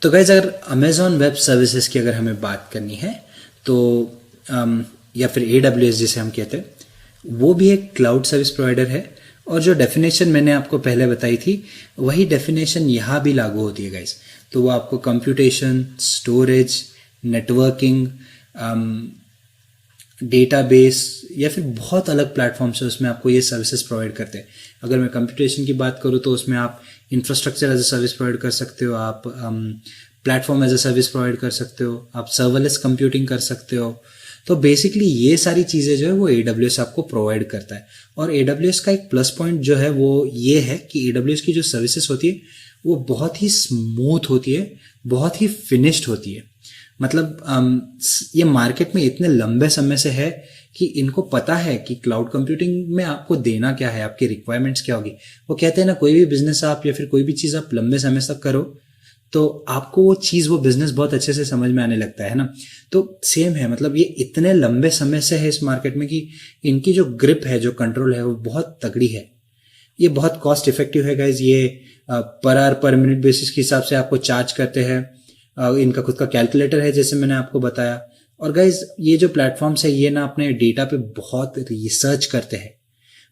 तो गाइज अगर Amazon web services की अगर हमें बात करनी है तो या फिर AWS जिसे हम कहते हैं, वो भी एक क्लाउड सर्विस प्रोवाइडर है। और जो डेफिनेशन मैंने आपको पहले बताई थी वही डेफिनेशन यहाँ भी लागू होती है गाइज। तो वो आपको कंप्यूटेशन, स्टोरेज, नेटवर्किंग, डेटाबेस या फिर बहुत अलग प्लेटफॉर्म्स है उसमें आपको ये सर्विसेज प्रोवाइड करते हैं। अगर मैं कंप्यूटेशन की बात करूँ तो उसमें आप infrastructure as a service provide कर सकते हो, आप platform as a service provide कर सकते हो, आप सर्वरलेस कंप्यूटिंग कर सकते हो। तो बेसिकली ये सारी चीज़ें जो है वो AWS आपको प्रोवाइड करता है। और AWS का एक प्लस पॉइंट जो है वो ये है कि AWS की जो सर्विसेज होती है वो बहुत ही स्मूथ होती है, बहुत ही फिनिश्ड होती है। मतलब ये मार्केट में इतने लंबे समय से है कि इनको पता है कि क्लाउड कंप्यूटिंग में आपको देना क्या है, आपकी रिक्वायरमेंट्स क्या होगी। वो कहते हैं ना, कोई भी बिजनेस आप या फिर कोई भी चीज़ आप लंबे समय तक करो तो आपको वो चीज़, वो बिजनेस बहुत अच्छे से समझ में आने लगता है ना। तो सेम है, मतलब ये इतने लंबे समय से है इस मार्केट में कि इनकी जो ग्रिप है, जो कंट्रोल है वो बहुत तगड़ी है। ये बहुत कॉस्ट इफेक्टिव है गाइज। ये पर आवर पर मिनट बेसिस के हिसाब से आपको चार्ज करते हैं। इनका खुद का कैलकुलेटर है जैसे मैंने आपको बताया। और गाइज ये जो प्लेटफॉर्म्स है ये ना अपने डेटा पे बहुत रिसर्च करते हैं,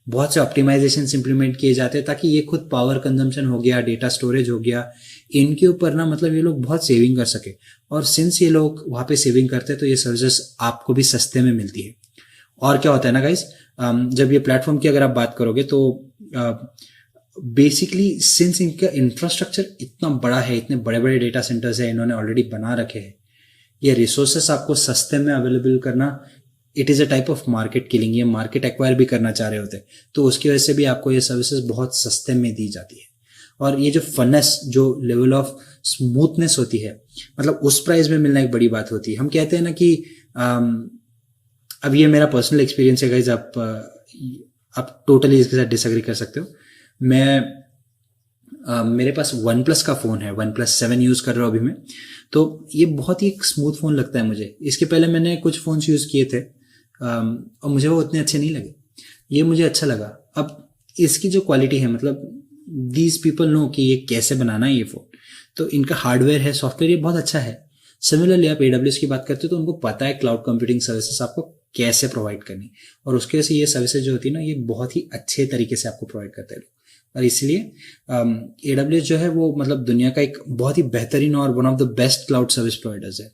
बहुत से ऑप्टिमाइजेशन इम्प्लीमेंट किए जाते हैं ताकि ये खुद पावर कंजम्पशन हो गया, डेटा स्टोरेज हो गया, इनके ऊपर ना मतलब ये लोग बहुत सेविंग कर सके। और सिंस ये लोग वहाँ पे सेविंग करते हैं तो ये सर्विसेज आपको भी सस्ते में मिलती है। और क्या होता है ना गाइज, जब ये प्लेटफॉर्म की अगर आप बात करोगे तो बेसिकली सिंस इनका इंफ्रास्ट्रक्चर इतना बड़ा है, इतने बड़े बड़े डेटा सेंटर्स है इन्होंने ऑलरेडी बना रखे हैं, ये रिसोर्सेस आपको सस्ते में अवेलेबल करना, it is a type of market killing. ये मार्केट एक्वायर भी करना चाह रहे होते हैं तो उसकी वजह से भी आपको ये सर्विसेज बहुत सस्ते में दी जाती है। और ये जो फनेस, जो लेवल ऑफ स्मूथनेस होती है, मतलब उस प्राइस में मिलना एक बड़ी बात होती है। हम कहते हैं ना कि अब ये मेरा पर्सनल एक्सपीरियंस है गाइज, आप टोटली इसके साथ डिसएग्री कर सकते हो। मेरे पास OnePlus का फ़ोन है, OnePlus 7 यूज़ कर रहा हूँ अभी मैं। तो ये बहुत ही एक स्मूथ फ़ोन लगता है मुझे। इसके पहले मैंने कुछ फ़ोन्स यूज़ किए थे और मुझे वो उतने अच्छे नहीं लगे। ये मुझे अच्छा लगा। अब इसकी जो क्वालिटी है, मतलब दीज पीपल नो कि ये कैसे बनाना है ये फ़ोन। तो इनका हार्डवेयर है, सॉफ्टवेयर ये बहुत अच्छा है। सिमिलरली आप AWS की बात करते हो तो उनको पता है क्लाउड कंप्यूटिंग सर्विसेज आपको कैसे प्रोवाइड करनी, और उसकी वजह से ये सर्विसेज जो होती है ना ये बहुत ही अच्छे तरीके से आपको प्रोवाइड करते हैं। और इसलिए AWS जो है वो मतलब दुनिया का एक बहुत ही बेहतरीन और one of the best cloud service providers है।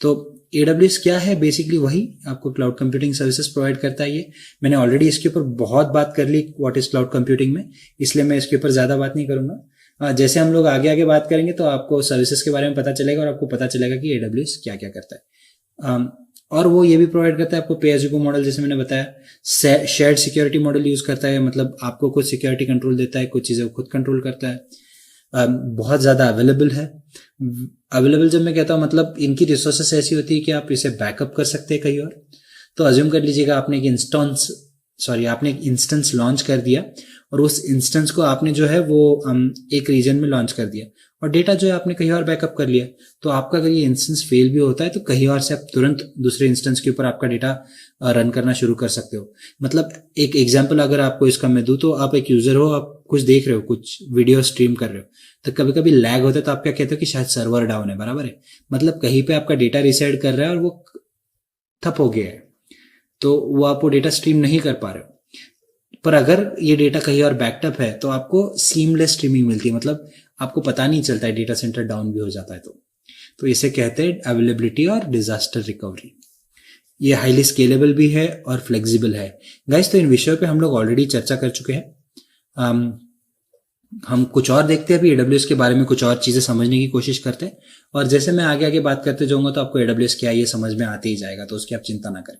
तो AWS क्या है, बेसिकली वही आपको क्लाउड कंप्यूटिंग सर्विसेज प्रोवाइड करता है। ये मैंने ऑलरेडी इसके ऊपर बहुत बात कर ली व्हाट इज क्लाउड कंप्यूटिंग में, इसलिए मैं इसके ऊपर ज़्यादा बात नहीं करूँगा। जैसे हम लोग आगे आगे बात करेंगे तो आपको सर्विसेज के बारे में पता चलेगा और आपको पता चलेगा कि AWS क्या क्या करता है। और वो ये भी प्रोवाइड करता है आपको पे एज यू गो मॉडल, जैसे मैंने बताया। शेयर्ड सिक्योरिटी मॉडल यूज़ करता है, मतलब आपको कुछ सिक्योरिटी कंट्रोल देता है, कुछ चीज़ें खुद कंट्रोल करता है। बहुत ज़्यादा अवेलेबल है। अवेलेबल जब मैं कहता हूँ मतलब इनकी रिसोर्सेस ऐसी होती है कि आप इसे बैकअप कर सकते हैं कहीं और। तो अज्यूम कर लीजिएगा आपने एक इंस्टेंस लॉन्च कर दिया और उस इंस्टेंस को आपने जो है वो एक रीजन में लॉन्च कर दिया और डेटा जो है आपने कहीं और बैकअप कर लिया। तो आपका अगर ये इंस्टेंस फेल भी होता है तो कहीं और से आप तुरंत दूसरे इंस्टेंस के ऊपर आपका डेटा रन करना शुरू कर सकते हो। मतलब एक एग्जांपल अगर आपको इसका मैं दूं तो आप एक यूजर हो, आप कुछ देख रहे हो, कुछ वीडियो स्ट्रीम कर रहे हो, तो कभी कभी लैग होता है तो आप क्या कहते हो कि शायद सर्वर डाउन है, बराबर है। मतलब कहीं पे आपका डेटा रिसाइड कर रहा है और वो ठप हो गया है, तो वो आप वो डेटा स्ट्रीम नहीं कर पा रहे हो। पर अगर ये डेटा कहीं और बैकअप है तो आपको सीमलेस स्ट्रीमिंग मिलती है, मतलब आपको पता नहीं चलता है, डेटा सेंटर डाउन भी हो जाता है। तो इसे कहते हैं अवेलेबिलिटी और डिजास्टर रिकवरी। ये हाईली स्केलेबल भी है और फ्लेक्सिबल है गाइस। तो इन विषयों पे हम लोग ऑलरेडी चर्चा कर चुके हैं। हम कुछ और देखते हैं अभी AWS के बारे में, कुछ और चीज़ें समझने की कोशिश करते हैं और जैसे मैं आगे आगे बात करते जाऊंगा तो आपको AWS क्या है ये समझ में आते ही जाएगा, तो उसकी आप चिंता ना करें।